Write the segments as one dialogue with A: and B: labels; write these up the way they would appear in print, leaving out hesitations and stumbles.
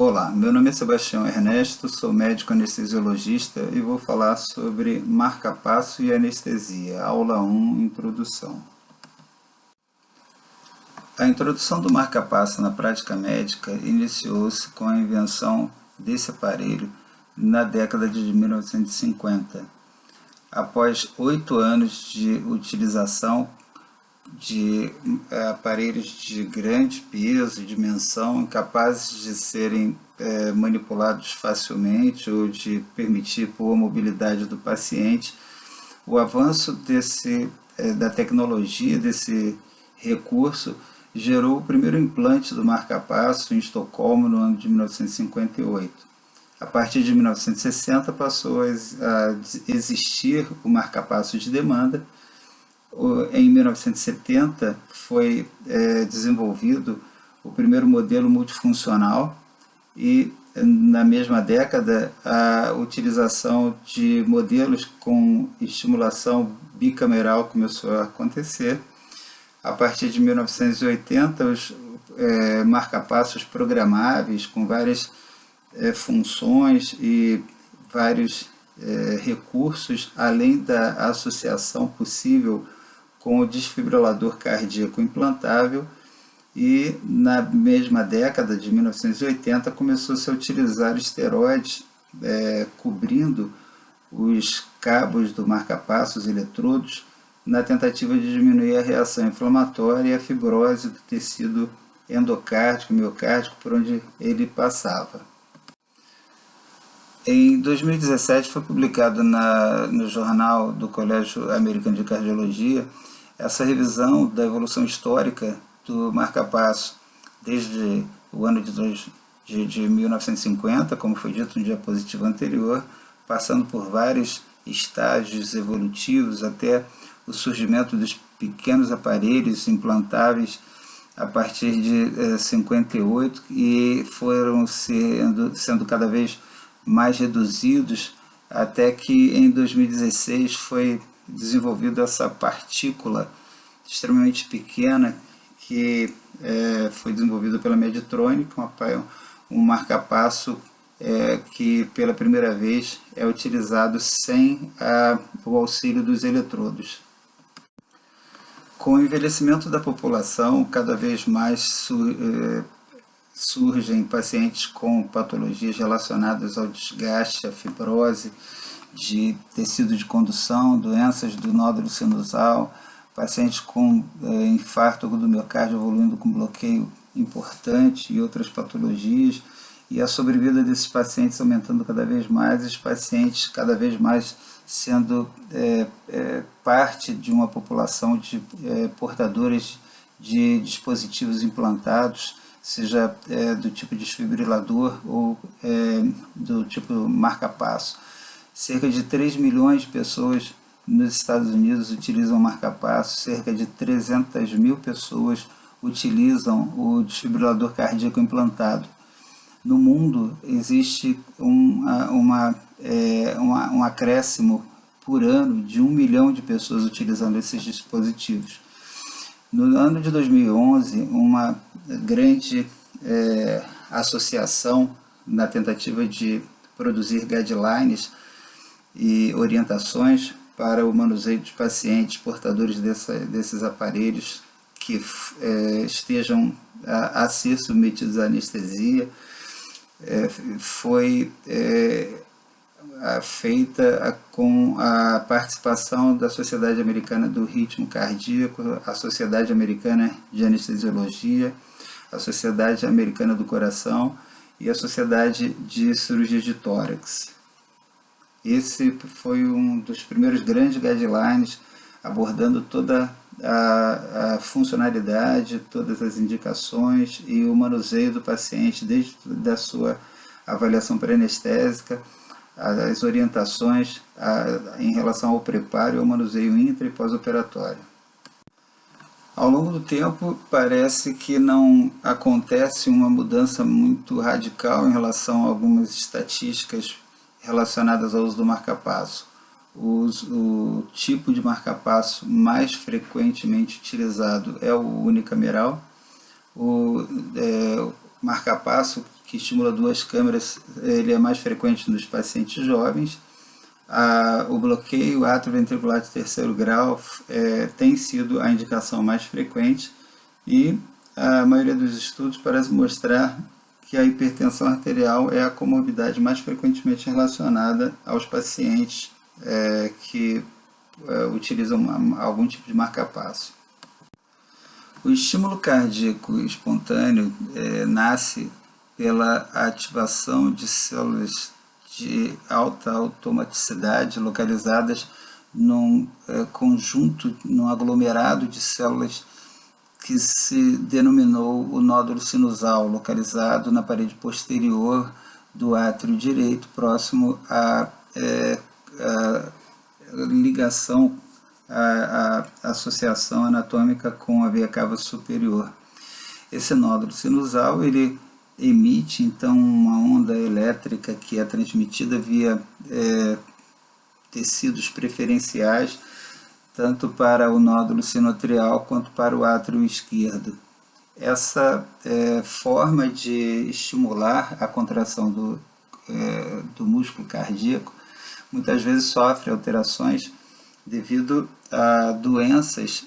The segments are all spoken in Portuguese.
A: Olá, meu nome é Sebastião Ernesto, sou médico anestesiologista e vou falar sobre marca-passo e anestesia, aula 1, introdução. A introdução do marca-passo na prática médica iniciou-se com a invenção desse aparelho na década de 1950. Após 8 anos de utilização de aparelhos de grande peso e dimensão, capazes de serem manipulados facilmente ou de permitir boa mobilidade do paciente, o avanço da tecnologia desse recurso gerou o primeiro implante do marca-passo em Estocolmo no ano de 1958. A partir de 1960 passou a existir o marca-passo de demanda. Em 1970 foi desenvolvido o primeiro modelo multifuncional e na mesma década a utilização de modelos com estimulação bicameral começou a acontecer. A partir de 1980 os marca-passos programáveis com várias funções e vários recursos, além da associação possível com o desfibrilador cardíaco implantável, e na mesma década de 1980 começou-se a utilizar esteroides cobrindo os cabos do marca-passo, os eletrodos, na tentativa de diminuir a reação inflamatória e a fibrose do tecido endocárdico, miocárdico, por onde ele passava. Em 2017 foi publicado no jornal do Colégio Americano de Cardiologia essa revisão da evolução histórica do marca-passo desde o ano de 1950, como foi dito no diapositivo anterior, passando por vários estágios evolutivos até o surgimento dos pequenos aparelhos implantáveis a partir de 58 e foram sendo cada vez mais reduzidos, até que em 2016 foi desenvolvida essa partícula extremamente pequena que foi desenvolvida pela Medtronic, um marca-passo que pela primeira vez é utilizado sem o auxílio dos eletrodos. Com o envelhecimento da população, cada vez mais surgem pacientes com patologias relacionadas ao desgaste, à fibrose de tecido de condução, doenças do nódulo sinusal, pacientes com infarto agudo do miocárdio evoluindo com bloqueio importante e outras patologias, e a sobrevida desses pacientes aumentando cada vez mais, os pacientes cada vez mais sendo parte de uma população de portadores de dispositivos implantados, seja do tipo desfibrilador ou do tipo marca-passo. Cerca de 3 milhões de pessoas nos Estados Unidos utilizam marca-passo, cerca de 300 mil pessoas utilizam o desfibrilador cardíaco implantado. No mundo existe um acréscimo por ano de 1 milhão de pessoas utilizando esses dispositivos. No ano de 2011, uma grande associação, na tentativa de produzir guidelines e orientações para o manuseio de pacientes portadores desses aparelhos que estejam a ser submetidos à anestesia, foi feita com a participação da Sociedade Americana do Ritmo Cardíaco, a Sociedade Americana de Anestesiologia, a Sociedade Americana do Coração e a Sociedade de Cirurgia de Tórax. Esse foi um dos primeiros grandes guidelines abordando toda a funcionalidade, todas as indicações e o manuseio do paciente, desde da sua avaliação pré-anestésica, as orientações em relação ao preparo e ao manuseio intra e pós-operatório. Ao longo do tempo, parece que não acontece uma mudança muito radical em relação a algumas estatísticas relacionadas ao uso do marca-passo. O tipo de marca-passo mais frequentemente utilizado é o unicameral. O marca-passo que estimula duas câmeras, ele é mais frequente nos pacientes jovens. O bloqueio atrioventricular de terceiro grau tem sido a indicação mais frequente, e a maioria dos estudos parece mostrar que a hipertensão arterial é a comorbidade mais frequentemente relacionada aos pacientes que utilizam algum tipo de marca-passo. O estímulo cardíaco espontâneo nasce pela ativação de células de alta automaticidade localizadas num conjunto, num aglomerado de células que se denominou o nódulo sinusal, localizado na parede posterior do átrio direito, próximo à ligação, à associação anatômica com a veia cava superior. Esse nódulo sinusal, ele emite então uma onda elétrica que é transmitida via tecidos preferenciais, tanto para o nódulo sinoatrial quanto para o átrio esquerdo. Essa forma de estimular a contração do músculo cardíaco muitas vezes sofre alterações devido a doenças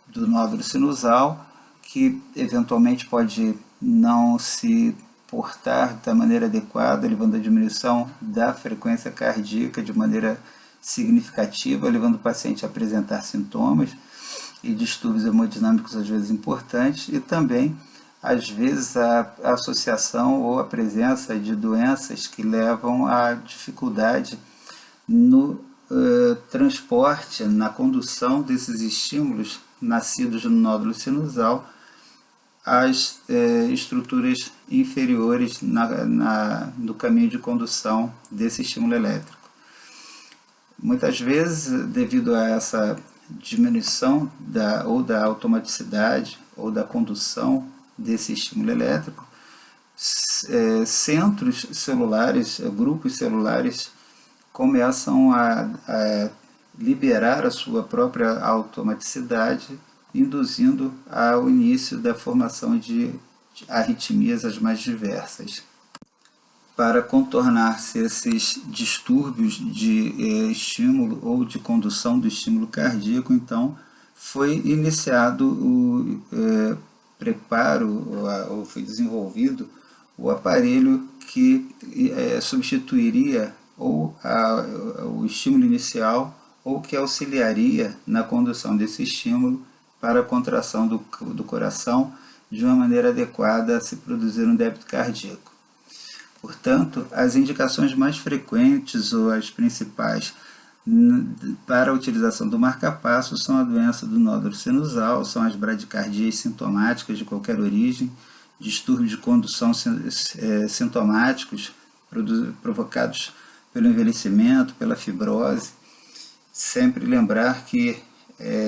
A: do nódulo sinusal, que eventualmente pode não se portar da maneira adequada, levando à diminuição da frequência cardíaca de maneira significativa, levando o paciente a apresentar sintomas e distúrbios hemodinâmicos às vezes importantes, e também às vezes a associação ou a presença de doenças que levam à dificuldade no transporte, na condução desses estímulos nascidos no nódulo sinusal às estruturas inferiores no caminho de condução desse estímulo elétrico. Muitas vezes, devido a essa diminuição ou da automaticidade ou da condução desse estímulo elétrico, centros celulares, grupos celulares, começam a liberar a sua própria automaticidade, induzindo ao início da formação de arritmias as mais diversas. Para contornar-se esses distúrbios de estímulo ou de condução do estímulo cardíaco, então, foi iniciado o preparo, ou foi desenvolvido o aparelho que substituiria ou o estímulo inicial, ou que auxiliaria na condução desse estímulo para a contração do coração de uma maneira adequada a se produzir um débito cardíaco. Portanto, as indicações mais frequentes ou as principais para a utilização do marca-passo são a doença do nódulo sinusal, são as bradicardias sintomáticas de qualquer origem, distúrbios de condução sintomáticos provocados pelo envelhecimento, pela fibrose. Sempre lembrar que,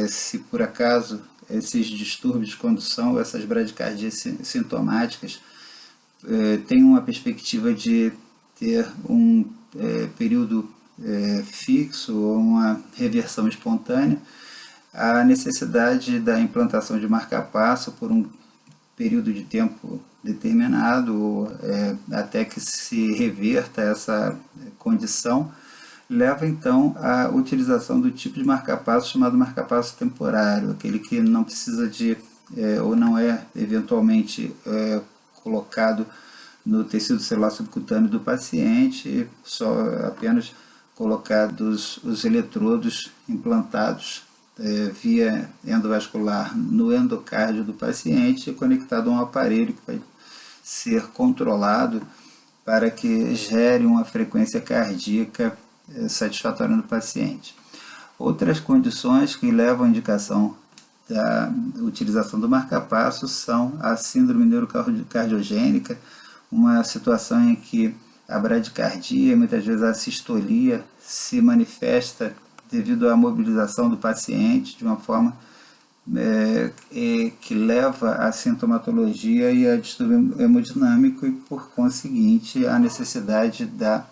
A: se por acaso esses distúrbios de condução, essas bradicardias sintomáticas, têm uma perspectiva de ter um período fixo ou uma reversão espontânea, a necessidade da implantação de marca-passo por um período de tempo determinado, ou até que se reverta essa condição, leva então à utilização do tipo de marca-passo chamado marca-passo temporário, aquele que não precisa de, ou não é eventualmente colocado no tecido celular subcutâneo do paciente, só apenas colocados os eletrodos implantados via endovascular no endocárdio do paciente, conectado a um aparelho que vai ser controlado para que gere uma frequência cardíaca satisfatória no paciente. Outras condições que levam à indicação da utilização do marca-passo são a síndrome neurocardiogênica, uma situação em que a bradicardia, muitas vezes a sistolia, se manifesta devido à mobilização do paciente de uma forma que leva à sintomatologia e a distúrbio hemodinâmico, e por conseguinte a necessidade da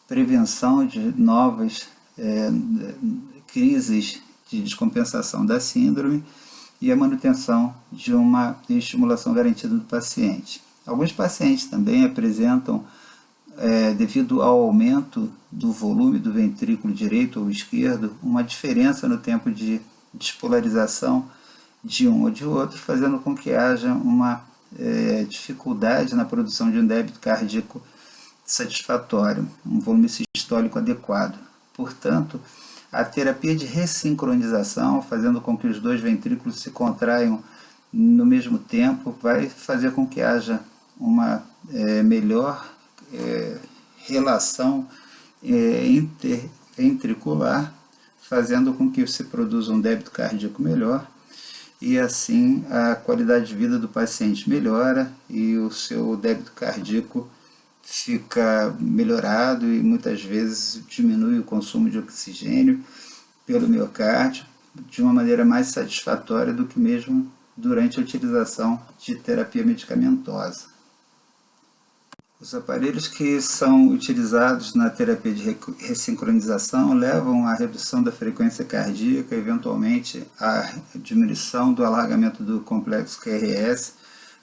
A: prevenção de novas crises de descompensação da síndrome e a manutenção de uma estimulação garantida do paciente. Alguns pacientes também apresentam, devido ao aumento do volume do ventrículo direito ou esquerdo, uma diferença no tempo de despolarização de um ou de outro, fazendo com que haja uma dificuldade na produção de um débito cardíaco satisfatório, um volume sistólico adequado. Portanto, a terapia de ressincronização, fazendo com que os dois ventrículos se contraiam no mesmo tempo, vai fazer com que haja uma melhor relação interventricular, fazendo com que se produza um débito cardíaco melhor, e assim a qualidade de vida do paciente melhora e o seu débito cardíaco fica melhorado e muitas vezes diminui o consumo de oxigênio pelo miocárdio de uma maneira mais satisfatória do que mesmo durante a utilização de terapia medicamentosa. Os aparelhos que são utilizados na terapia de ressincronização levam à redução da frequência cardíaca, eventualmente à diminuição do alargamento do complexo QRS,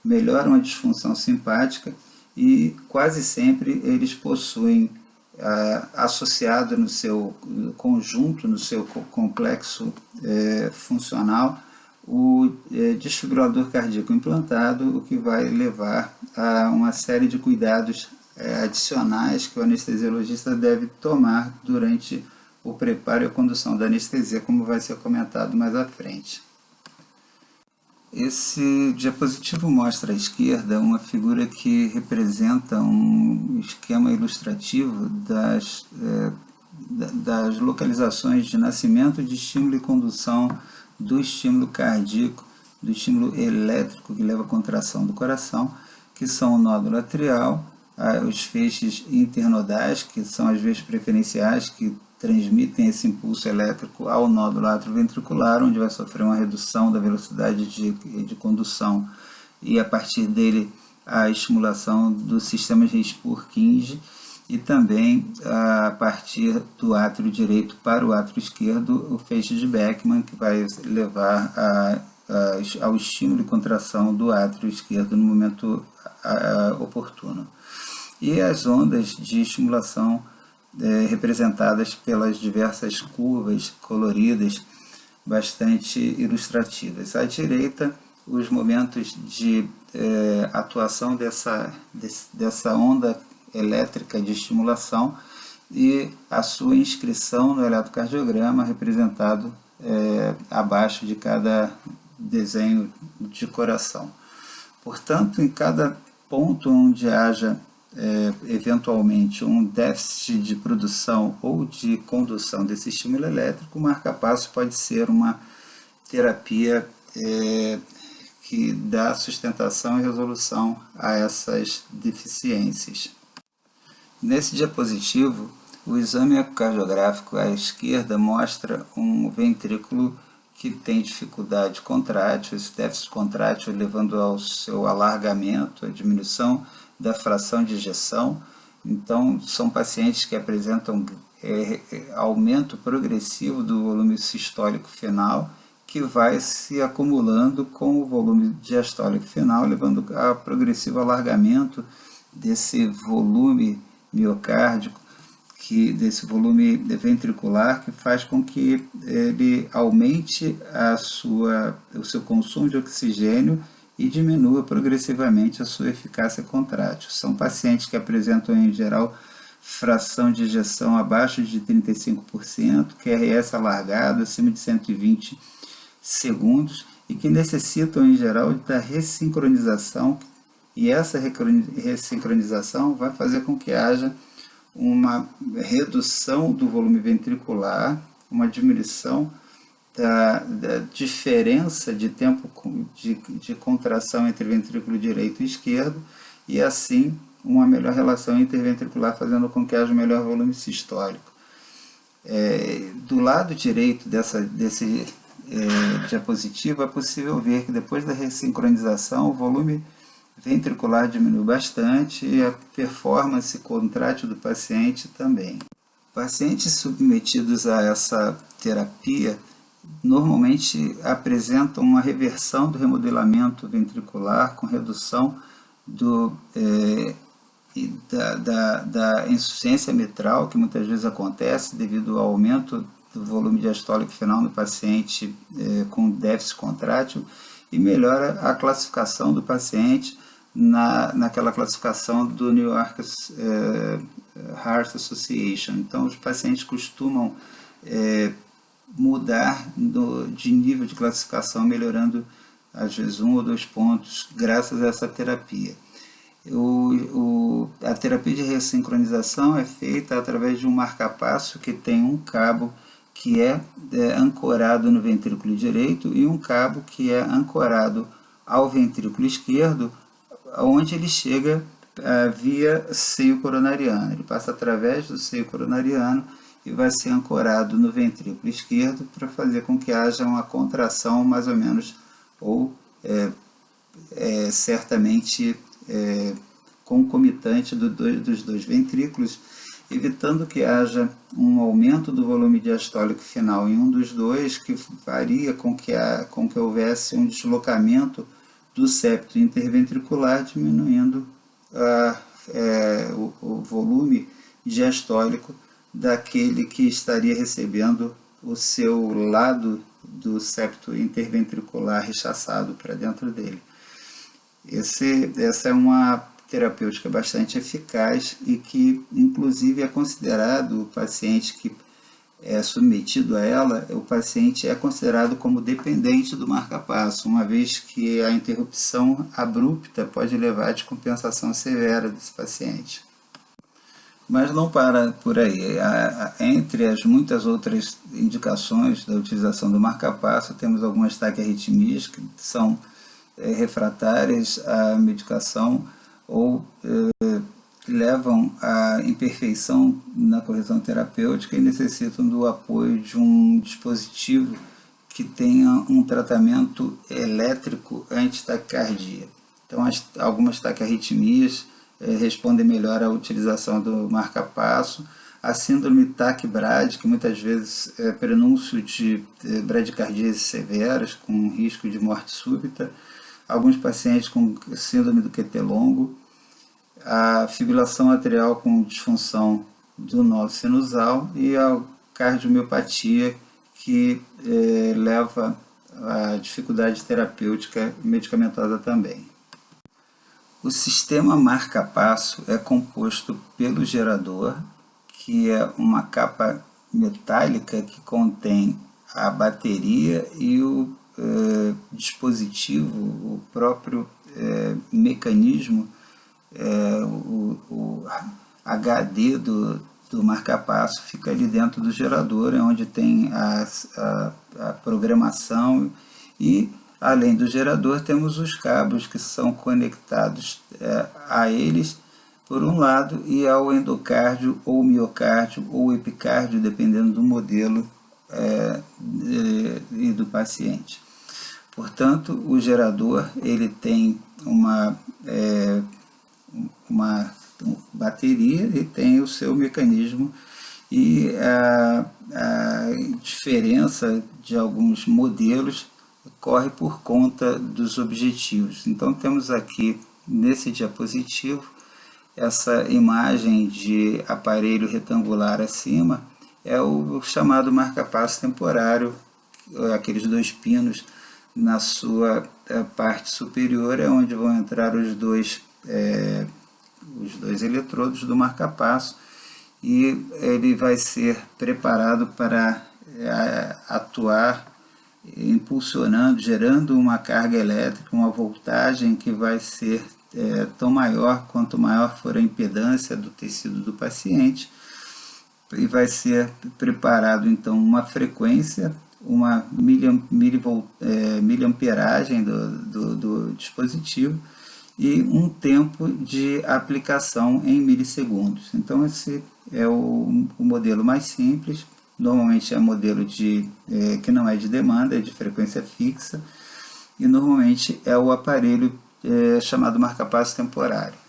A: melhoram a disfunção simpática e quase sempre eles possuem associado no seu conjunto, no seu complexo funcional, o desfibrilador cardíaco implantado, o que vai levar a uma série de cuidados adicionais que o anestesiologista deve tomar durante o preparo e a condução da anestesia, como vai ser comentado mais à frente. Esse diapositivo mostra à esquerda uma figura que representa um esquema ilustrativo das localizações de nascimento, de estímulo e condução do estímulo cardíaco, do estímulo elétrico que leva à contração do coração, que são o nódulo atrial, os feixes internodais, que são as veias preferenciais que transmitem esse impulso elétrico ao nódulo atrioventricular, onde vai sofrer uma redução da velocidade de condução e a partir dele a estimulação do sistema de Reis-Purkinje, e também a partir do átrio direito para o átrio esquerdo, o feixe de Beckmann, que vai levar ao estímulo e contração do átrio esquerdo no momento oportuno. E as ondas de estimulação representadas pelas diversas curvas coloridas, bastante ilustrativas. À direita, os momentos de atuação dessa onda elétrica de estimulação e a sua inscrição no eletrocardiograma, representado abaixo de cada desenho de coração. Portanto, em cada ponto onde haja eventualmente um déficit de produção ou de condução desse estímulo elétrico, o marca-passo pode ser uma terapia que dá sustentação e resolução a essas deficiências. Nesse diapositivo, o exame ecocardiográfico à esquerda mostra um ventrículo que tem dificuldade contrátil, esse déficit contrátil levando ao seu alargamento, a diminuição da fração de ejeção. Então, são pacientes que apresentam aumento progressivo do volume sistólico final, que vai se acumulando com o volume diastólico final, levando a progressivo alargamento desse volume miocárdico, desse volume ventricular, que faz com que ele aumente o seu consumo de oxigênio e diminua progressivamente a sua eficácia contrátil. São pacientes que apresentam, em geral, fração de ejeção abaixo de 35%, QRS alargado, acima de 120 segundos, e que necessitam, em geral, da ressincronização, e essa ressincronização vai fazer com que haja uma redução do volume ventricular, uma diminuição da diferença de tempo de contração entre ventrículo direito e esquerdo, e assim uma melhor relação interventricular, fazendo com que haja um melhor volume sistólico. Do lado direito desse diapositivo é possível ver que depois da ressincronização o volume ventricular diminui bastante e a performance contrátil do paciente também. Pacientes submetidos a essa terapia normalmente apresentam uma reversão do remodelamento ventricular com redução da insuficiência mitral, que muitas vezes acontece devido ao aumento do volume diastólico final no paciente com déficit contrátil, e melhora a classificação do paciente naquela classificação do New York Heart Association. Então, os pacientes costumam mudar de nível de classificação, melhorando às vezes 1 ou 2 pontos, graças a essa terapia. A terapia de ressincronização é feita através de um marcapasso que tem um cabo que é ancorado no ventrículo direito e um cabo que é ancorado ao ventrículo esquerdo, onde ele chega via seio coronariano. Ele passa através do seio coronariano e vai ser ancorado no ventrículo esquerdo para fazer com que haja uma contração mais ou menos, ou certamente concomitante dos dois ventrículos, evitando que haja um aumento do volume diastólico final em um dos dois, que faria com que houvesse um deslocamento do septo interventricular, diminuindo o volume diastólico daquele que estaria recebendo o seu lado do septo interventricular rechaçado para dentro dele. Essa é uma terapêutica bastante eficaz e que, inclusive, é considerado, o paciente que é submetido a ela, o paciente é considerado como dependente do marcapasso, uma vez que a interrupção abrupta pode levar à descompensação severa desse paciente. Mas não para por aí. Entre as muitas outras indicações da utilização do marcapasso, temos algumas taquiarritmias que são refratárias à medicação ou levam à imperfeição na correção terapêutica e necessitam do apoio de um dispositivo que tenha um tratamento elétrico anti-taquicardia. Então, algumas taquiarritmias respondem melhor à utilização do marcapasso. A síndrome TAC-BRAD, que muitas vezes é prenúncio de bradicardias severas, com risco de morte súbita. Alguns pacientes com síndrome do QT longo. A fibrilação atrial com disfunção do nó sinusal e a cardiomiopatia, que leva à dificuldade terapêutica medicamentosa também. O sistema marcapasso é composto pelo gerador, que é uma capa metálica que contém a bateria e o dispositivo, o próprio mecanismo, o HD do marcapasso fica ali dentro do gerador, onde tem a programação, e além do gerador temos os cabos que são conectados a eles por um lado e ao endocárdio ou miocárdio ou epicárdio, dependendo do modelo e do paciente. Portanto, o gerador ele tem uma bateria e tem o seu mecanismo, e a diferença de alguns modelos corre por conta dos objetivos. Então temos aqui nesse diapositivo essa imagem de aparelho retangular acima, é o chamado marcapasso temporário, aqueles dois pinos na sua parte superior, é onde vão entrar os dois eletrodos do marcapasso, e ele vai ser preparado para atuar impulsionando, gerando uma carga elétrica, uma voltagem que vai ser tão maior quanto maior for a impedância do tecido do paciente, e vai ser preparado então uma frequência, uma miliamperagem do dispositivo e um tempo de aplicação em milissegundos. Então esse é o modelo mais simples. Normalmente é modelo que não é de demanda, é de frequência fixa, e normalmente é o aparelho chamado marcapasso temporário.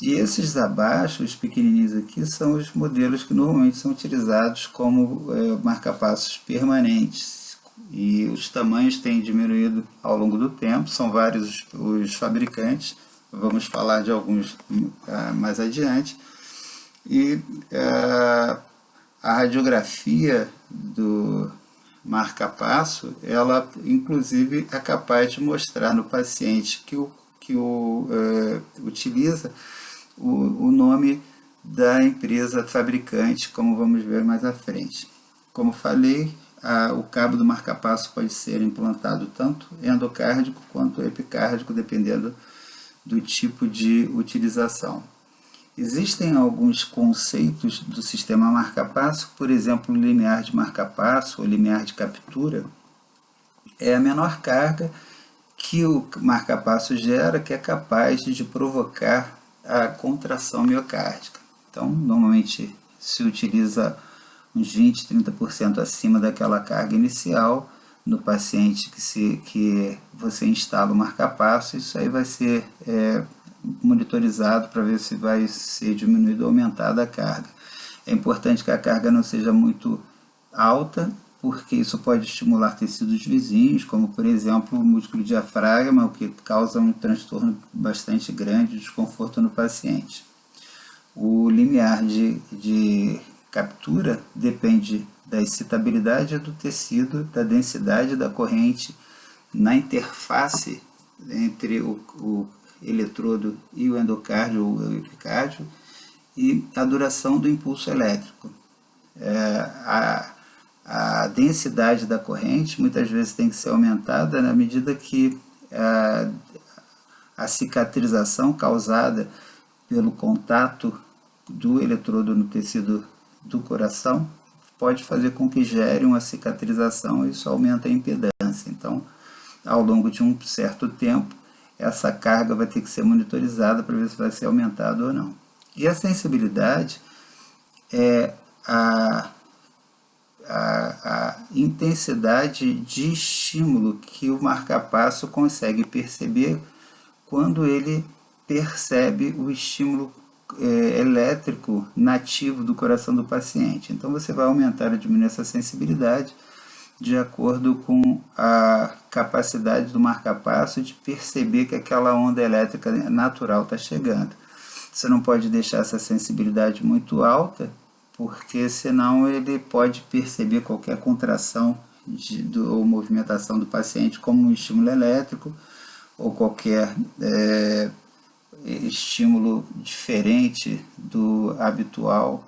A: E esses abaixo, os pequenininhos aqui, são os modelos que normalmente são utilizados como marcapassos permanentes, e os tamanhos têm diminuído ao longo do tempo, são vários os fabricantes, vamos falar de alguns mais adiante. E a radiografia do marca-passo, ela inclusive é capaz de mostrar no paciente que utiliza o nome da empresa fabricante, como vamos ver mais à frente. Como falei, o cabo do marca-passo pode ser implantado tanto endocárdico quanto epicárdico, dependendo do tipo de utilização. Existem alguns conceitos do sistema marca-passo, por exemplo, o limiar de marca-passo ou limiar de captura. É a menor carga que o marca-passo gera, que é capaz de provocar a contração miocárdica. Então, normalmente se utiliza uns 20, 30% acima daquela carga inicial no paciente que você instala o marca-passo. Isso aí vai ser monitorizado para ver se vai ser diminuído ou aumentada a carga. É importante que a carga não seja muito alta, porque isso pode estimular tecidos vizinhos, como por exemplo o músculo diafragma, o que causa um transtorno bastante grande de desconforto no paciente. O limiar de captura depende da excitabilidade do tecido, da densidade da corrente na interface entre o eletrodo e o endocárdio ou o epicárdio, e a duração do impulso elétrico. A densidade da corrente muitas vezes tem que ser aumentada na medida que a cicatrização causada pelo contato do eletrodo no tecido do coração pode fazer com que gere uma cicatrização, e isso aumenta a impedância. Então, ao longo de um certo tempo, essa carga vai ter que ser monitorizada para ver se vai ser aumentada ou não. E a sensibilidade é a intensidade de estímulo que o marca-passo consegue perceber quando ele percebe o estímulo elétrico nativo do coração do paciente. Então você vai aumentar ou diminuir essa sensibilidade de acordo com a capacidade do marca-passo de perceber que aquela onda elétrica natural está chegando. Você não pode deixar essa sensibilidade muito alta, porque senão ele pode perceber qualquer contração ou movimentação do paciente como um estímulo elétrico, ou qualquer estímulo diferente do habitual,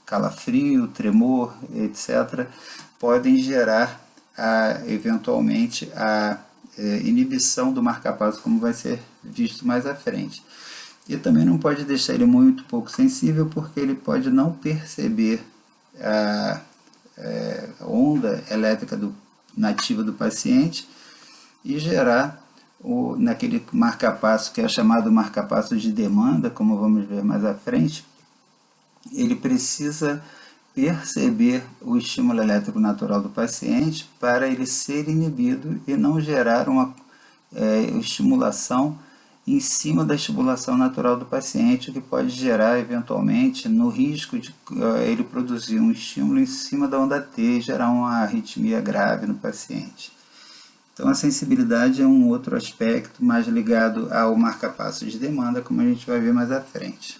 A: calafrio, tremor, etc., podem gerar eventualmente a inibição do marca-passo, como vai ser visto mais à frente. E também não pode deixar ele muito pouco sensível, porque ele pode não perceber a onda elétrica nativa do paciente e gerar naquele marca-passo que é chamado marca-passo de demanda, como vamos ver mais à frente. Ele precisa perceber o estímulo elétrico natural do paciente para ele ser inibido e não gerar uma estimulação em cima da estimulação natural do paciente, o que pode gerar eventualmente no risco de ele produzir um estímulo em cima da onda T e gerar uma arritmia grave no paciente. Então a sensibilidade é um outro aspecto mais ligado ao marca-passo de demanda, como a gente vai ver mais à frente.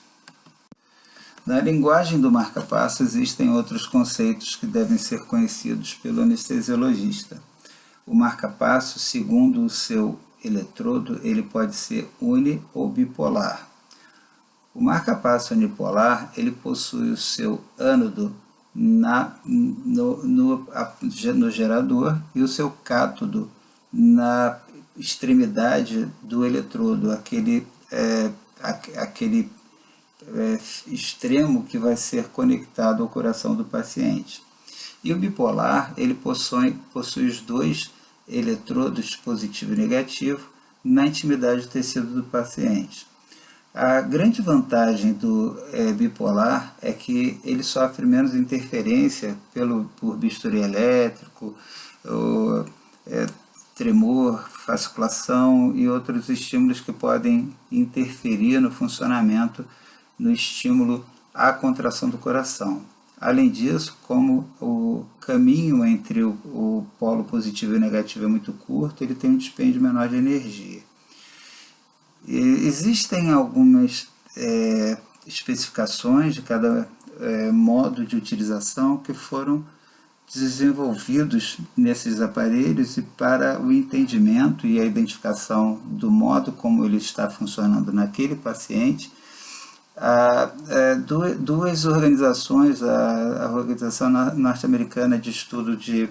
A: Na linguagem do marca-passo existem outros conceitos que devem ser conhecidos pelo anestesiologista. O marca-passo, segundo o seu eletrodo, ele pode ser uni ou bipolar. O marca-passo unipolar, ele possui o seu ânodo no gerador e o seu cátodo na extremidade do eletrodo, aquele extremo que vai ser conectado ao coração do paciente. E o bipolar, ele possui os dois eletrodos positivo e negativo na intimidade do tecido do paciente. A grande vantagem do bipolar é que ele sofre menos interferência por bisturi elétrico, tremor, fasciculação e outros estímulos que podem interferir no funcionamento, no estímulo à contração do coração. Além disso, como o caminho entre o polo positivo e o negativo é muito curto, ele tem um dispêndio menor de energia. Existem algumas especificações de cada modo de utilização que foram desenvolvidos nesses aparelhos, e para o entendimento e a identificação do modo como ele está funcionando naquele paciente, duas organizações, a Organização Norte-Americana de Estudo de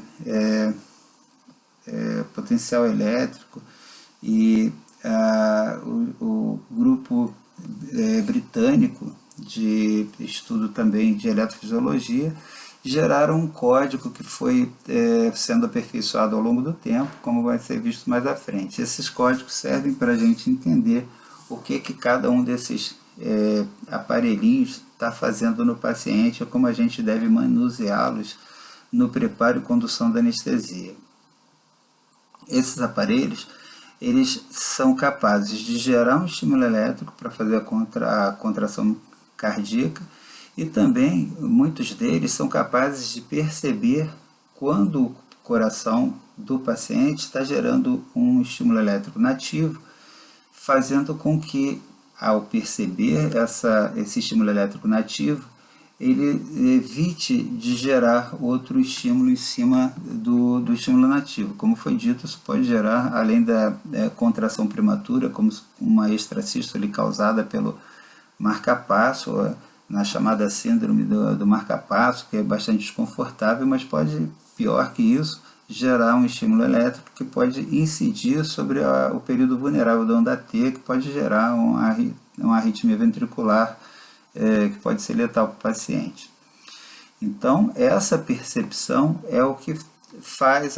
A: Potencial Elétrico e o grupo britânico de estudo também de eletrofisiologia, geraram um código que foi sendo aperfeiçoado ao longo do tempo, como vai ser visto mais à frente. Esses códigos servem para a gente entender o que cada um desses aparelhinhos está fazendo no paciente, ou como a gente deve manuseá-los no preparo e condução da anestesia. Esses aparelhos, eles são capazes de gerar um estímulo elétrico para fazer a contração cardíaca, e também muitos deles são capazes de perceber quando o coração do paciente está gerando um estímulo elétrico nativo, fazendo com que, ao perceber esse estímulo elétrico nativo, ele evite de gerar outro estímulo em cima do estímulo nativo. Como foi dito, isso pode gerar, além da contração prematura, como uma extrasístole causada pelo marca-passo, na chamada síndrome do marca-passo, que é bastante desconfortável, mas pode, pior que isso, gerar um estímulo elétrico que pode incidir sobre o período vulnerável da onda T, que pode gerar uma arritmia ventricular que pode ser letal para o paciente. Então, essa percepção é o que faz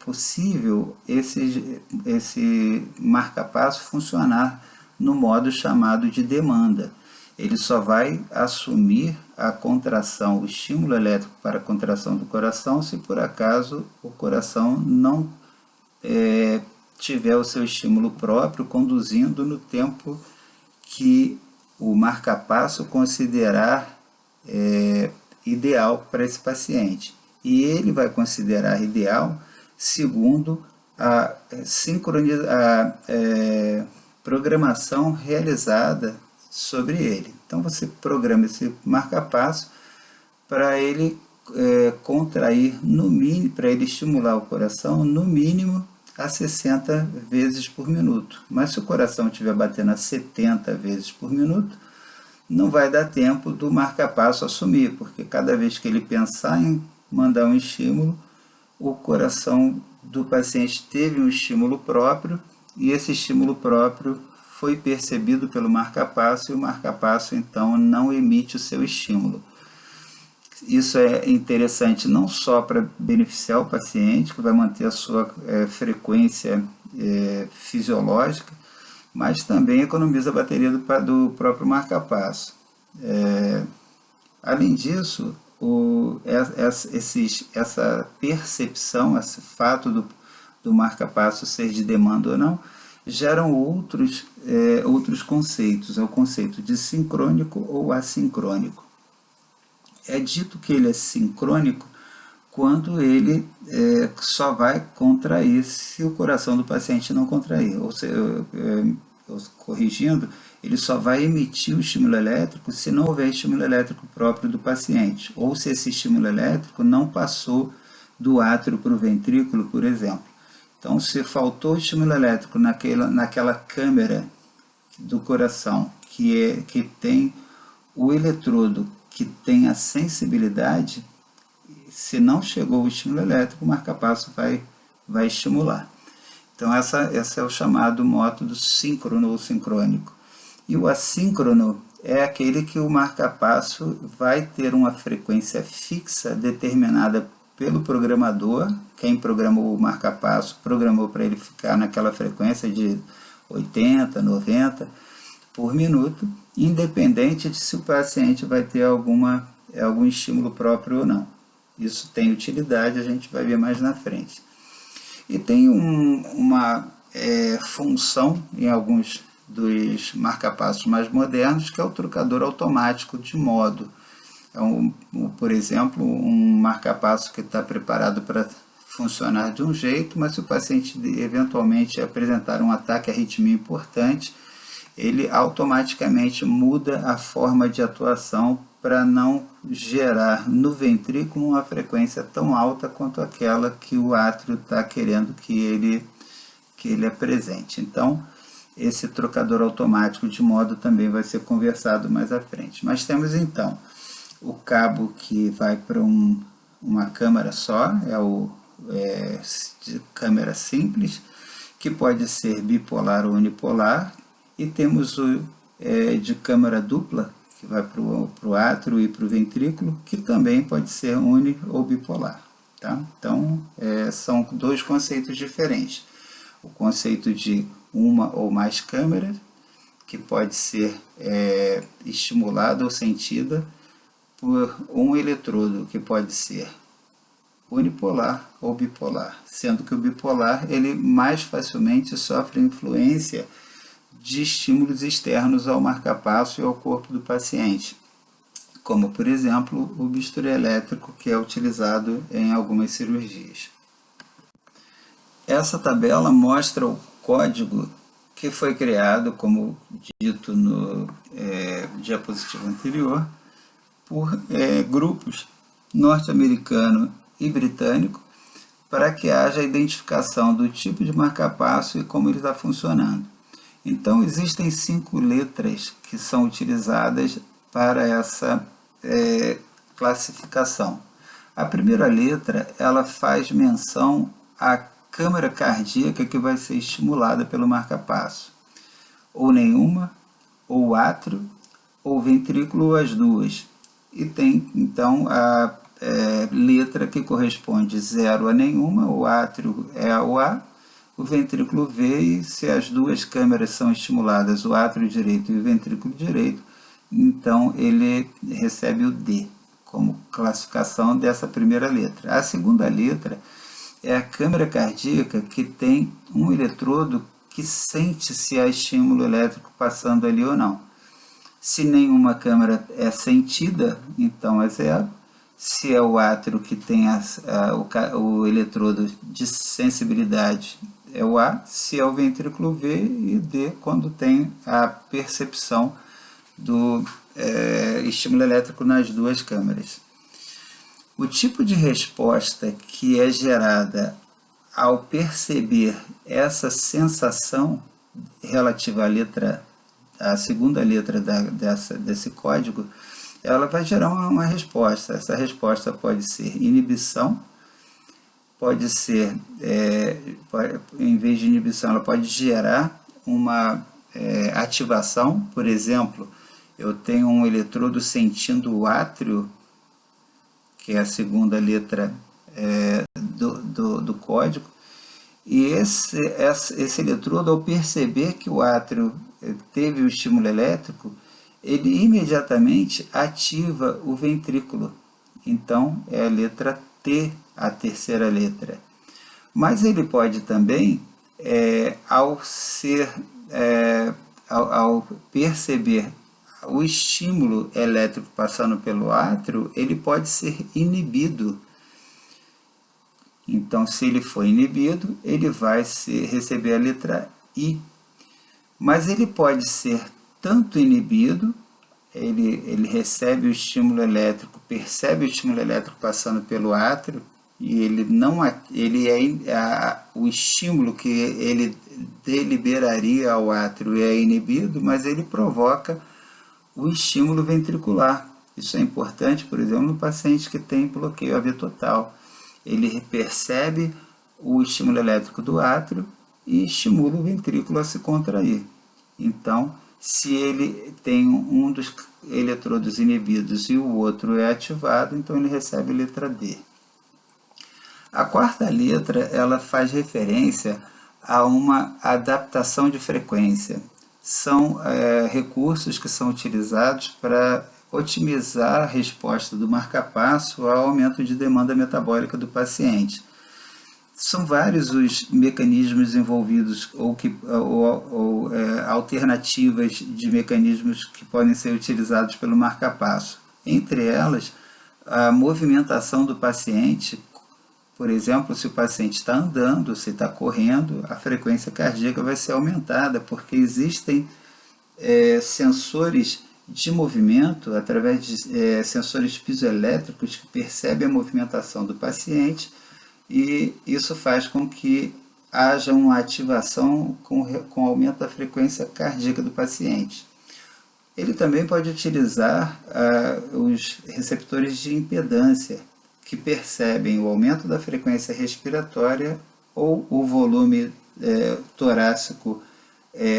A: possível esse marca-passo funcionar no modo chamado de demanda. Ele só vai assumir a contração, o estímulo elétrico para a contração do coração, se por acaso o coração não tiver o seu estímulo próprio conduzindo no tempo que o marca-passo considerar ideal para esse paciente. E ele vai considerar ideal segundo a programação realizada sobre ele. Então você programa esse marca-passo para ele contrair no mínimo, para ele estimular o coração no mínimo a 60 vezes por minuto. Mas se o coração estiver batendo a 70 vezes por minuto, não vai dar tempo do marca-passo assumir, porque cada vez que ele pensar em mandar um estímulo, o coração do paciente teve um estímulo próprio, e esse estímulo próprio foi percebido pelo marca-passo, e o marca-passo então não emite o seu estímulo. Isso é interessante não só para beneficiar o paciente, que vai manter a sua frequência fisiológica, mas também economiza a bateria do próprio marca-passo. Além disso, essa percepção, esse fato do marca-passo ser de demanda ou não, geram outros conceitos. É o conceito de sincrônico ou assincrônico. É dito que ele é sincrônico quando ele só vai contrair se o coração do paciente não contrair. Ou seja, corrigindo, ele só vai emitir o estímulo elétrico se não houver estímulo elétrico próprio do paciente, ou se esse estímulo elétrico não passou do átrio para o ventrículo, por exemplo. Então, se faltou estímulo elétrico naquela câmera do coração que tem o eletrodo, que tem a sensibilidade, se não chegou o estímulo elétrico, o marca-passo vai estimular. Então, esse é o chamado método síncrono ou sincrônico. E o assíncrono é aquele que o marca-passo vai ter uma frequência fixa determinada pelo programador. Quem programou o marca-passo programou para ele ficar naquela frequência de 80, 90 por minuto, independente de se o paciente vai ter algum estímulo próprio ou não. Isso tem utilidade, a gente vai ver mais na frente. E tem uma função em alguns dos marca-passos mais modernos, que é o trocador automático de modo. Por exemplo, um marca-passo que está preparado para funcionar de um jeito, mas se o paciente eventualmente apresentar um ataque à arritmia importante, ele automaticamente muda a forma de atuação para não gerar no ventrículo uma frequência tão alta quanto aquela que o átrio está querendo que ele apresente. Então, esse trocador automático de modo também vai ser conversado mais à frente. Mas temos então o cabo que vai para uma câmara só, de câmera simples, que pode ser bipolar ou unipolar, e temos o de câmara dupla, que vai para o átrio e para o ventrículo, que também pode ser uni ou bipolar. Tá? Então, são dois conceitos diferentes. O conceito de uma ou mais câmeras, que pode ser estimulada ou sentida por um eletrodo, que pode ser unipolar ou bipolar, sendo que o bipolar ele mais facilmente sofre influência de estímulos externos ao marcapasso e ao corpo do paciente, como por exemplo o bisturi elétrico, que é utilizado em algumas cirurgias. Essa tabela mostra o código que foi criado, como dito no diapositivo anterior, por grupos norte-americano e britânico, para que haja a identificação do tipo de marcapasso e como ele está funcionando. Então, existem 5 letras que são utilizadas para essa classificação. A primeira letra, ela faz menção à câmara cardíaca que vai ser estimulada pelo marcapasso. Ou nenhuma, ou átrio, ou ventrículo, ou as duas. E tem, então, a letra que corresponde 0 a nenhuma, o átrio é o A, o ventrículo V, e se as duas câmeras são estimuladas, o átrio direito e o ventrículo direito, então ele recebe o D, como classificação dessa primeira letra. A segunda letra é a câmara cardíaca, que tem um eletrodo que sente se há estímulo elétrico passando ali ou não. Se nenhuma câmara é sentida, então é 0. Se é o átrio que tem o eletrodo de sensibilidade, é o A. Se é o ventrículo, V, e D, quando tem a percepção do estímulo elétrico nas duas câmeras. O tipo de resposta que é gerada ao perceber essa sensação relativa à segunda letra desse código, ela vai gerar uma resposta. Essa resposta pode ser inibição, pode ser, em vez de inibição, ela pode gerar uma ativação. Por exemplo, eu tenho um eletrodo sentindo o átrio, que é a segunda letra do código, e esse eletrodo, ao perceber que o átrio teve o estímulo elétrico, ele imediatamente ativa o ventrículo. Então, é a letra T, a terceira letra. Mas ele pode também, ao perceber o estímulo elétrico passando pelo átrio, ele pode ser inibido. Então, se ele for inibido, ele vai receber a letra I. Mas ele pode ser tanto inibido, ele recebe o estímulo elétrico, percebe o estímulo elétrico passando pelo átrio, e o estímulo que ele deliberaria ao átrio é inibido, mas ele provoca o estímulo ventricular. Isso é importante, por exemplo, no paciente que tem bloqueio AV total. Ele percebe o estímulo elétrico do átrio e estimula o ventrículo a se contrair. Então, se ele tem um dos eletrodos inibidos e o outro é ativado, então ele recebe a letra D. A quarta letra, ela faz referência a uma adaptação de frequência. São recursos que são utilizados para otimizar a resposta do marcapasso ao aumento de demanda metabólica do paciente. São vários os mecanismos envolvidos ou alternativas de mecanismos que podem ser utilizados pelo marcapasso. Entre elas, a movimentação do paciente. Por exemplo, se o paciente está andando, se está correndo, a frequência cardíaca vai ser aumentada, porque existem sensores de movimento, através de sensores pisoelétricos que percebem a movimentação do paciente, e isso faz com que haja uma ativação com aumento da frequência cardíaca do paciente. Ele também pode utilizar os receptores de impedância, que percebem o aumento da frequência respiratória ou o volume torácico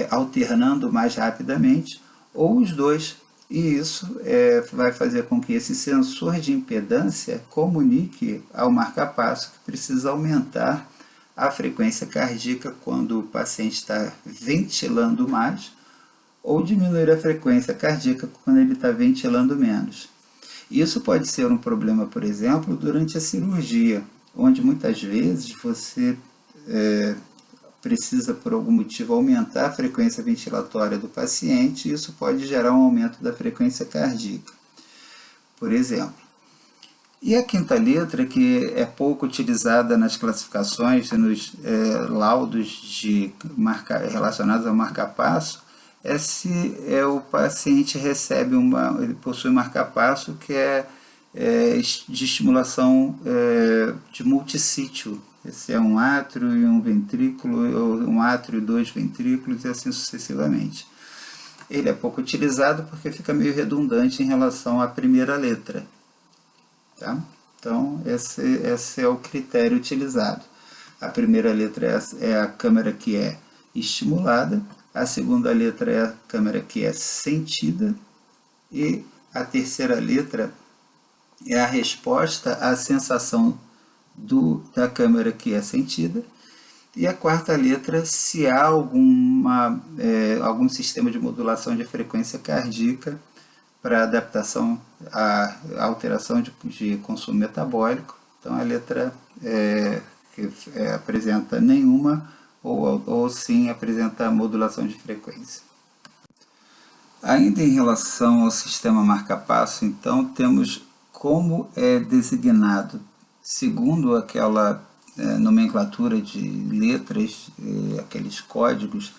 A: alternando mais rapidamente, ou os dois, e isso vai fazer com que esse sensor de impedância comunique ao marca-passo que precisa aumentar a frequência cardíaca quando o paciente está ventilando mais, ou diminuir a frequência cardíaca quando ele está ventilando menos. Isso pode ser um problema, por exemplo, durante a cirurgia, onde muitas vezes você precisa, por algum motivo, aumentar a frequência ventilatória do paciente, e isso pode gerar um aumento da frequência cardíaca, por exemplo. E a quinta letra, que é pouco utilizada nas classificações e nos laudos relacionados ao marca-passo, é se o paciente recebe ele possui marca-passo que é de estimulação de multissítio. Esse é um átrio e um ventrículo, ou um átrio e 2 ventrículos, e assim sucessivamente. Ele é pouco utilizado porque fica meio redundante em relação à primeira letra. Tá? Então, esse é o critério utilizado. A primeira letra é a câmara que é estimulada, a segunda letra é a câmara que é sentida, e a terceira letra é a resposta à sensação da câmara que é sentida, e a quarta letra se há algum sistema de modulação de frequência cardíaca para adaptação à alteração de consumo metabólico. Então a letra que apresenta nenhuma ou sim apresenta modulação de frequência. Ainda em relação ao sistema marca-passo, então temos como é designado segundo aquela nomenclatura de letras, aqueles códigos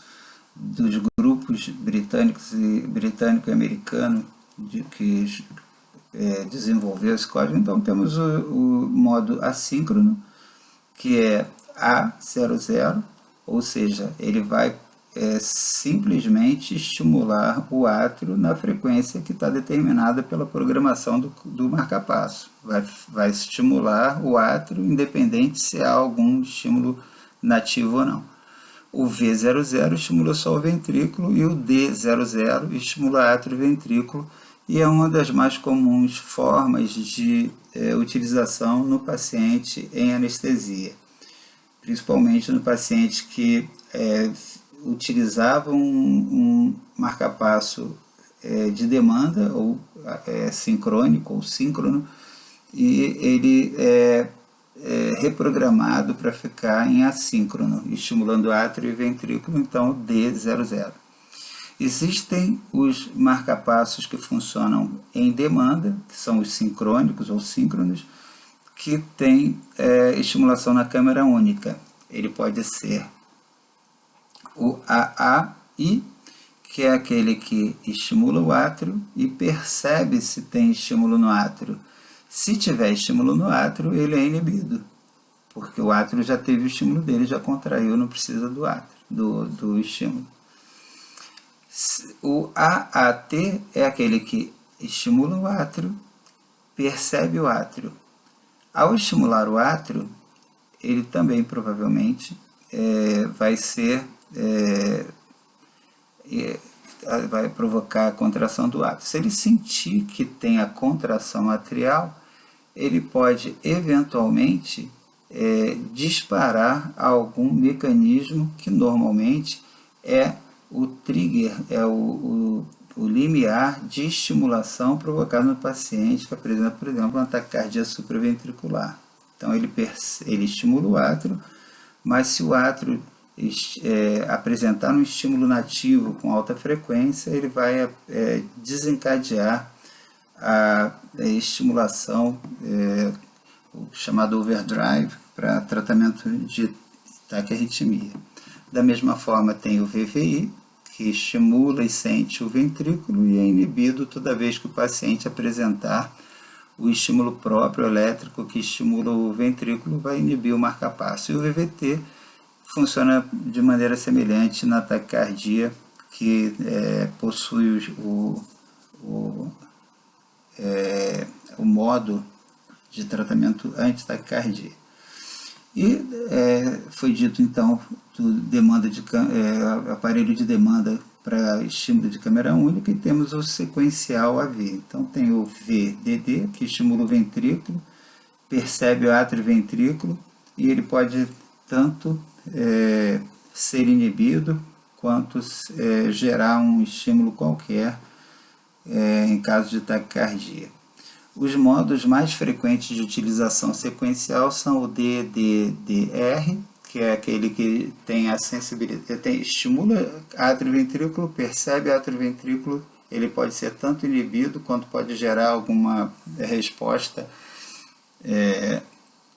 A: dos grupos britânicos e britânico-americano que desenvolveu esse código. Então temos o modo assíncrono, que é A00, ou seja, ele vai simplesmente estimular o átrio na frequência que está determinada pela programação do marca-passo. Vai estimular o átrio independente se há algum estímulo nativo ou não. O V00 estimula só o ventrículo e o D00 estimula átrio e ventrículo, e é uma das mais comuns formas de utilização no paciente em anestesia, principalmente no paciente que utilizava um marca-passo de demanda, ou sincrônico ou síncrono, e ele é reprogramado para ficar em assíncrono, estimulando átrio e ventrículo, então D00. Existem os marca-passos que funcionam em demanda, que são os sincrônicos ou síncronos, que tem estimulação na câmara única. Ele pode ser o AAI, que é aquele que estimula o átrio e percebe se tem estímulo no átrio. Se tiver estímulo no átrio, ele é inibido, porque o átrio já teve o estímulo dele, já contraiu, não precisa do átrio, do estímulo. O AAT é aquele que estimula o átrio, percebe o átrio. Ao estimular o átrio, ele também provavelmente vai provocar a contração do átrio. Se ele sentir que tem a contração atrial, ele pode eventualmente disparar algum mecanismo que normalmente é o trigger, o limiar de estimulação provocado no paciente que apresenta, por exemplo, uma taquicardia supraventricular. Então ele estimula o átrio, mas se o átrio apresentar um estímulo nativo com alta frequência, ele vai desencadear a estimulação, o chamado overdrive, para tratamento de taquiarritmia. Da mesma forma tem o VVI, que estimula e sente o ventrículo, e é inibido toda vez que o paciente apresentar o estímulo próprio elétrico que estimula o ventrículo, vai inibir o marcapasso. E o VVT funciona de maneira semelhante na taquicardia, que possui o modo de tratamento anti-taquicardia. E foi dito então do aparelho de demanda para estímulo de câmera única, e temos o sequencial AV. Então tem o VDD, que estimula o ventrículo, percebe o átrio ventrículo, e ele pode tanto ser inibido quanto gerar um estímulo qualquer em caso de taquicardia. Os modos mais frequentes de utilização sequencial são o DDDR, que é aquele que tem a sensibilidade, estimula átrio ventrículo, percebe átrio ventrículo, ele pode ser tanto inibido quanto pode gerar alguma resposta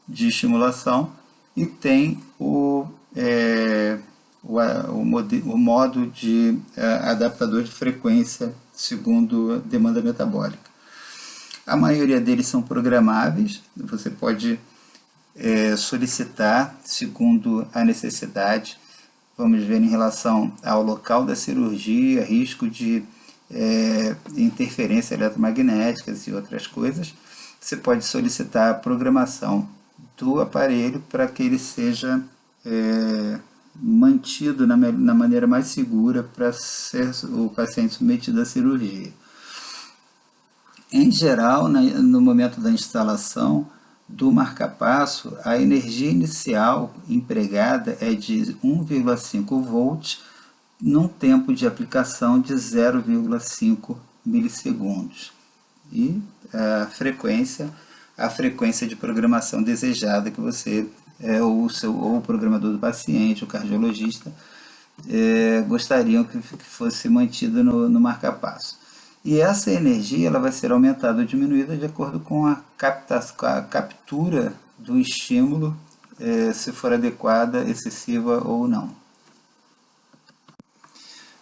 A: de estimulação, e tem o modo de adaptador de frequência segundo a demanda metabólica. A maioria deles são programáveis, você pode solicitar segundo a necessidade. Vamos ver em relação ao local da cirurgia, risco de interferência eletromagnéticas e outras coisas. Você pode solicitar a programação do aparelho para que ele seja mantido na maneira mais segura para ser o paciente submetido à cirurgia. Em geral, no momento da instalação do marcapasso, a energia inicial empregada é de 1,5 volts num tempo de aplicação de 0,5 milissegundos. E a frequência de programação desejada que você, ou o programador do paciente, o cardiologista, gostariam que fosse mantida no marcapasso. E essa energia ela vai ser aumentada ou diminuída de acordo com a captura do estímulo, se for adequada, excessiva ou não.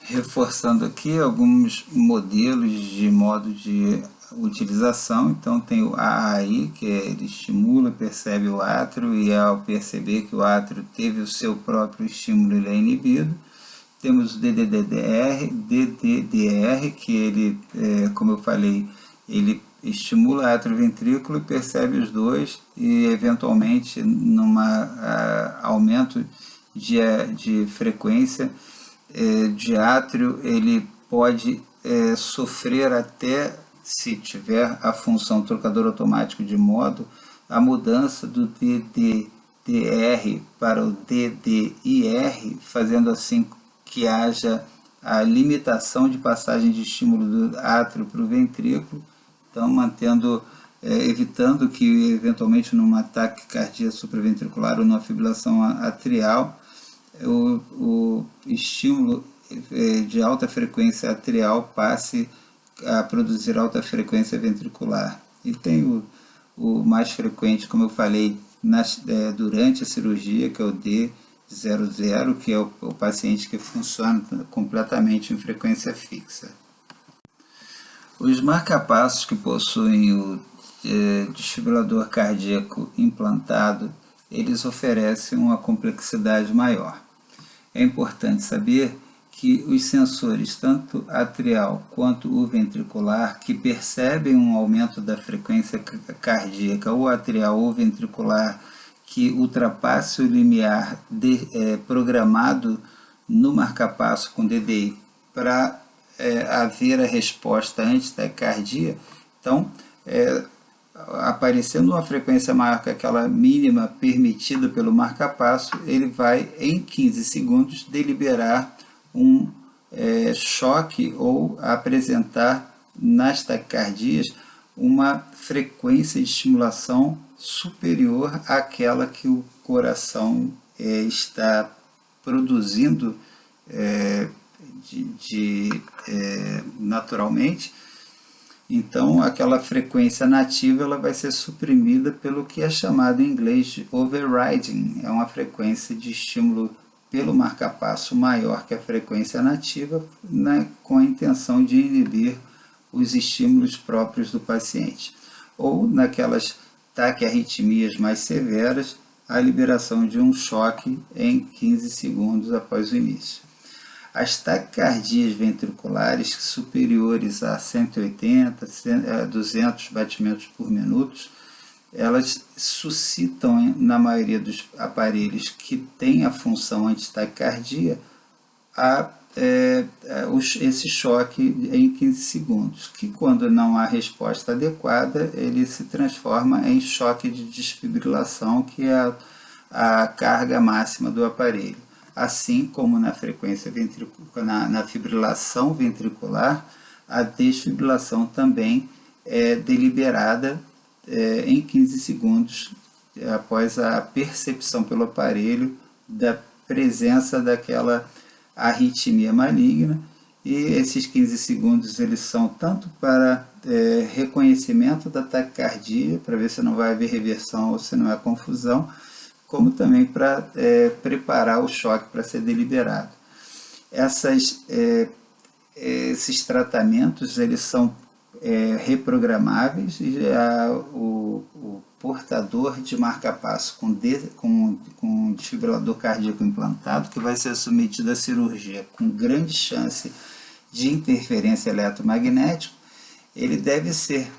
A: Reforçando aqui alguns modelos de modo de utilização. Então tem o AAI, que ele estimula, percebe o átrio, e ao perceber que o átrio teve o seu próprio estímulo, ele é inibido. Temos o DDDR, que ele, como eu falei, ele estimula átrio ventrículo e percebe os dois, e eventualmente aumento de frequência de átrio, ele pode sofrer até, se tiver a função trocador automático de modo, a mudança do DDDR para o DDIR, fazendo assim que haja a limitação de passagem de estímulo do átrio para o ventrículo, então evitando que eventualmente numa taquicardia supraventricular ou numa fibrilação atrial, o estímulo de alta frequência atrial passe a produzir alta frequência ventricular. E tem o mais frequente, como eu falei, durante a cirurgia, que é o D00, que é o paciente que funciona completamente em frequência fixa. Os marcapassos que possuem o desfibrilador cardíaco implantado, eles oferecem uma complexidade maior. É importante saber que os sensores, tanto atrial quanto o ventricular, que percebem um aumento da frequência cardíaca, ou atrial ou ventricular, que ultrapasse o limiar programado no marcapasso com DDI para haver a resposta anti-taquicardia. Então, aparecendo uma frequência maior que aquela mínima permitida pelo marcapasso, ele vai, em 15 segundos, deliberar um choque ou apresentar nas taquicardias uma frequência de estimulação superior àquela que o coração está produzindo naturalmente. Então, aquela frequência nativa ela vai ser suprimida pelo que é chamado em inglês de overriding. É uma frequência de estímulo pelo marcapasso maior que a frequência nativa, com a intenção de inibir os estímulos próprios do paciente. Ou, naquelas taquiarritmias mais severas, a liberação de um choque em 15 segundos após o início. As taquicardias ventriculares superiores a 180, 200 batimentos por minuto, elas suscitam, na maioria dos aparelhos que têm a função antitaquicardia, esse choque em 15 segundos, que quando não há resposta adequada, ele se transforma em choque de desfibrilação, que é a carga máxima do aparelho. Assim como na frequência ventricular, na fibrilação ventricular, a desfibrilação também é deliberada em 15 segundos após a percepção pelo aparelho da presença daquela arritmia maligna, e esses 15 segundos eles são tanto para reconhecimento da taquicardia, para ver se não vai haver reversão ou se não há confusão, como também para preparar o choque para ser deliberado. Esses tratamentos eles são reprogramáveis, e o portador de marca-passo com desfibrilador cardíaco implantado, que vai ser submetido à cirurgia com grande chance de interferência eletromagnética, ele deve ser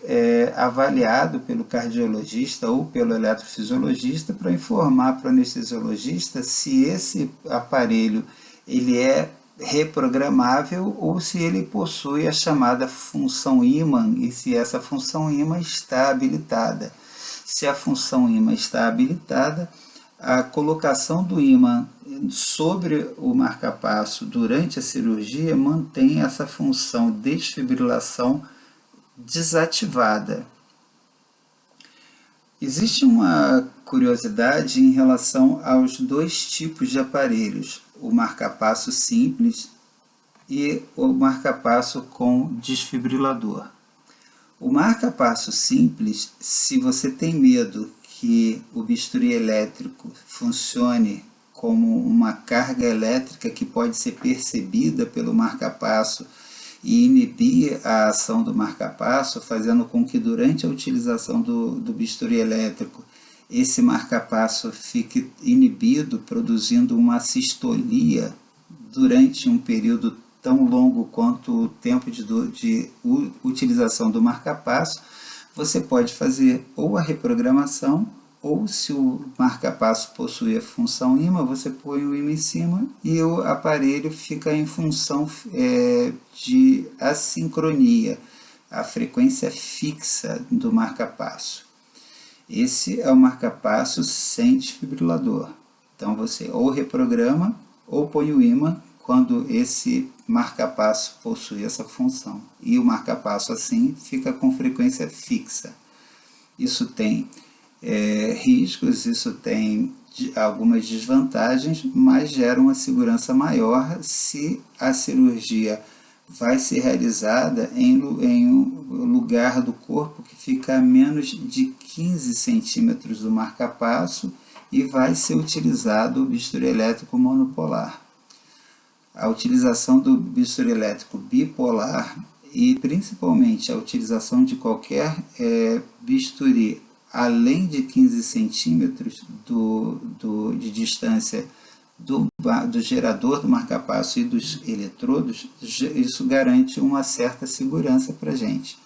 A: avaliado pelo cardiologista ou pelo eletrofisiologista para informar para o anestesiologista se esse aparelho ele é reprogramável ou se ele possui a chamada função ímã e se essa função ímã está habilitada. Se a função ímã está habilitada, a colocação do ímã sobre o marca-passo durante a cirurgia mantém essa função de desfibrilação desativada. Existe uma curiosidade em relação aos dois tipos de aparelhos, o marca-passo simples e o marca-passo com desfibrilador. O marca-passo simples, se você tem medo que o bisturi elétrico funcione como uma carga elétrica que pode ser percebida pelo marca-passo e inibir a ação do marca-passo, fazendo com que durante a utilização do bisturi elétrico esse marca-passo fique inibido, produzindo uma sistolia durante um período tão longo quanto o tempo de utilização do marca-passo, você pode fazer ou a reprogramação, ou se o marca-passo possui a função ímã, você põe o ímã em cima e o aparelho fica em função de assincronia, a frequência fixa do marca-passo. Esse é o marca-passo sem desfibrilador. Então você ou reprograma ou põe o ímã quando esse marca-passo possui essa função. E o marca-passo assim fica com frequência fixa. Isso tem riscos, isso tem algumas desvantagens, mas gera uma segurança maior se a cirurgia vai ser realizada em um lugar do corpo que fica a menos de 15 centímetros do marca-passo e vai ser utilizado o bisturi elétrico monopolar. A utilização do bisturi elétrico bipolar e principalmente a utilização de qualquer bisturi além de 15 centímetros de distância do gerador do marca-passo e dos eletrodos, isso garante uma certa segurança para a gente.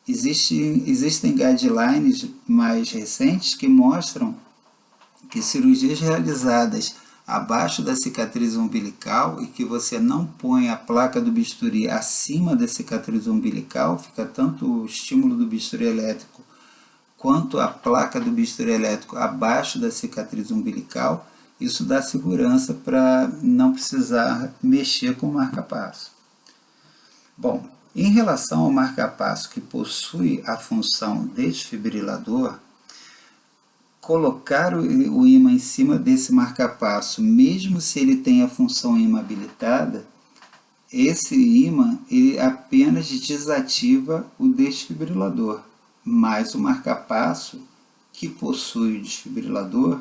A: Existem guidelines mais recentes que mostram que cirurgias realizadas abaixo da cicatriz umbilical e que você não põe a placa do bisturi acima da cicatriz umbilical, fica tanto o estímulo do bisturi elétrico quanto a placa do bisturi elétrico abaixo da cicatriz umbilical. Isso dá segurança para não precisar mexer com o marca-passo. Bom, em relação ao marca-passo que possui a função desfibrilador, colocar o ímã em cima desse marca-passo, mesmo se ele tem a função ímã habilitada, esse ímã ele apenas desativa o desfibrilador, mas o marca-passo que possui o desfibrilador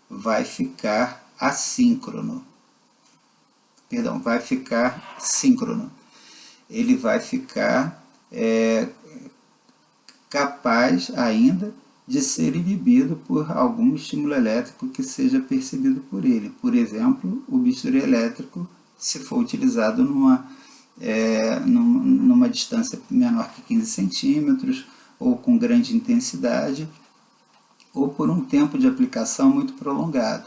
A: vai ficar assíncrono. Perdão, vai ficar síncrono. Ele vai ficar capaz ainda de ser inibido por algum estímulo elétrico que seja percebido por ele. Por exemplo, o bisturi elétrico, se for utilizado numa distância menor que 15 centímetros, ou com grande intensidade, ou por um tempo de aplicação muito prolongado.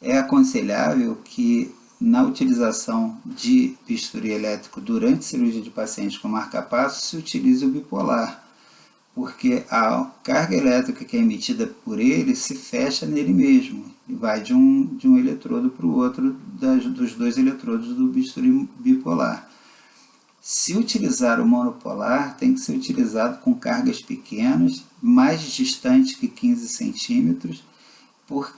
A: É aconselhável que, na utilização de bisturi elétrico durante cirurgia de pacientes com marca-passo, se utilize o bipolar, porque a carga elétrica que é emitida por ele se fecha nele mesmo, e vai de um eletrodo para o outro, dos dois eletrodos do bisturi bipolar. Se utilizar o monopolar, tem que ser utilizado com cargas pequenas, mais distante que 15 centímetros, por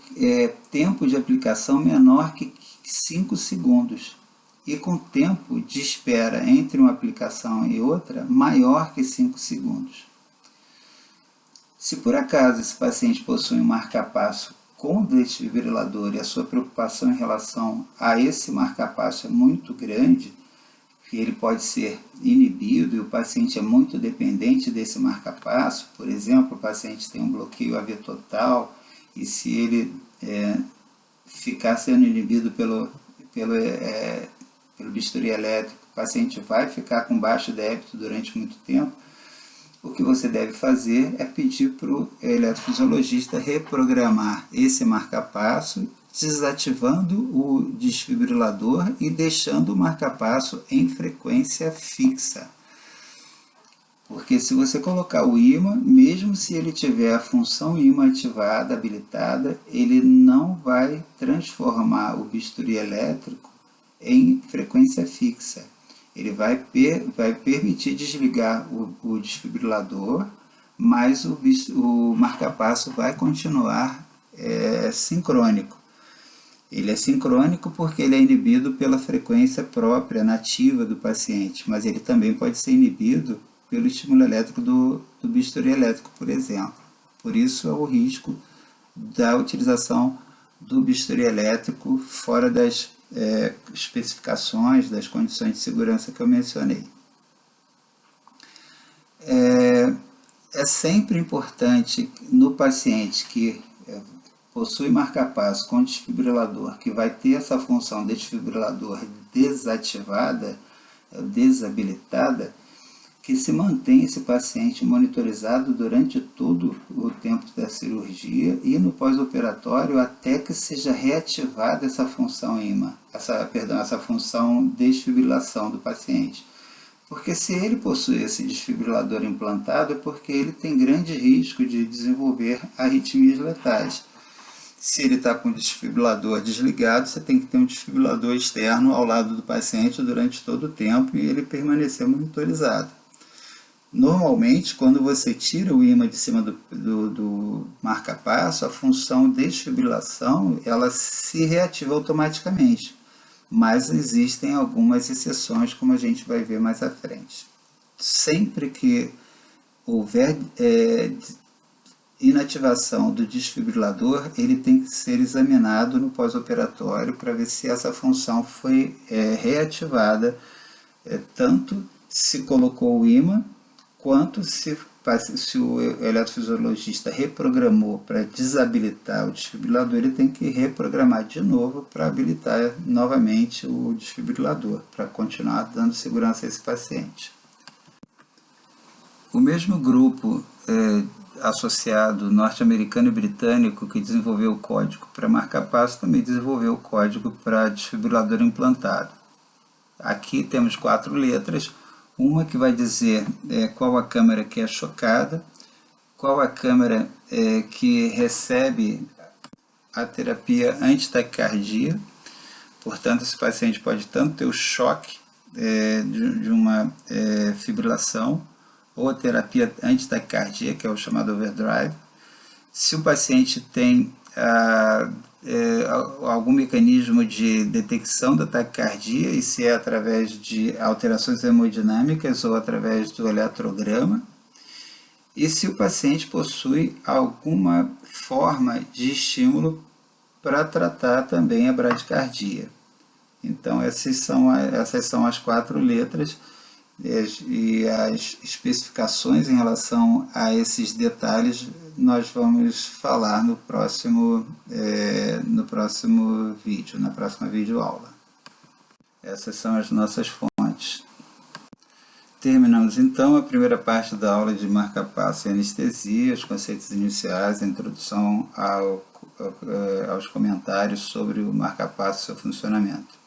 A: tempo de aplicação menor que 5 segundos, e com tempo de espera entre uma aplicação e outra maior que 5 segundos. Se por acaso esse paciente possui um marca-passo com desfibrilador e a sua preocupação em relação a esse marca-passo é muito grande, que ele pode ser inibido e o paciente é muito dependente desse marca-passo, por exemplo, o paciente tem um bloqueio AV total, e se ele ficar sendo inibido pelo bisturi elétrico, o paciente vai ficar com baixo débito durante muito tempo. O que você deve fazer é pedir para o eletrofisiologista reprogramar esse marca-passo, desativando o desfibrilador e deixando o marca-passo em frequência fixa. Porque se você colocar o ímã, mesmo se ele tiver a função ímã ativada, habilitada, ele não vai transformar o bisturi elétrico em frequência fixa. Ele vai permitir desligar o desfibrilador, mas o marca-passo vai continuar sincrônico. Ele é sincrônico porque ele é inibido pela frequência própria, nativa do paciente, mas ele também pode ser inibido pelo estímulo elétrico do bisturi elétrico, por exemplo. Por isso é o risco da utilização do bisturi elétrico fora das especificações, das condições de segurança que eu mencionei. É sempre importante no paciente que possui marca-passo com desfibrilador, que vai ter essa função desfibrilador desativada, desabilitada, que se mantenha esse paciente monitorizado durante todo o tempo da cirurgia e no pós-operatório até que seja reativada essa função ímã, essa função desfibrilação do paciente. Porque se ele possui esse desfibrilador implantado é porque ele tem grande risco de desenvolver arritmias letais. Se ele está com o desfibrilador desligado, você tem que ter um desfibrilador externo ao lado do paciente durante todo o tempo e ele permanecer monitorizado. Normalmente, quando você tira o ímã de cima do marca-passo, a função desfibrilação ela se reativa automaticamente. Mas existem algumas exceções, como a gente vai ver mais à frente. Sempre que houver inativação do desfibrilador, ele tem que ser examinado no pós-operatório para ver se essa função foi reativada, tanto se colocou o ímã, quanto se o eletrofisiologista reprogramou para desabilitar o desfibrilador, ele tem que reprogramar de novo para habilitar novamente o desfibrilador, para continuar dando segurança a esse paciente. O mesmo grupo associado norte-americano e britânico que desenvolveu o código para marca-passo também desenvolveu o código para desfibrilador implantado. Aqui temos 4 letras. Uma que vai dizer qual a câmara que é chocada, qual a câmara que recebe a terapia antitaquicardia. Portanto, esse paciente pode tanto ter o choque de uma fibrilação ou a terapia antitaquicardia, que é o chamado overdrive. Se o paciente tem algum mecanismo de detecção da taquicardia, e se é através de alterações hemodinâmicas ou através do eletrograma, e se o paciente possui alguma forma de estímulo para tratar também a bradicardia. Então essas são as 4 letras e as especificações em relação a esses detalhes nós vamos falar no próximo vídeo, na próxima videoaula. Essas são as nossas fontes. Terminamos então a primeira parte da aula de marca-passo e anestesia, os conceitos iniciais, a introdução aos comentários sobre o marca-passo e seu funcionamento.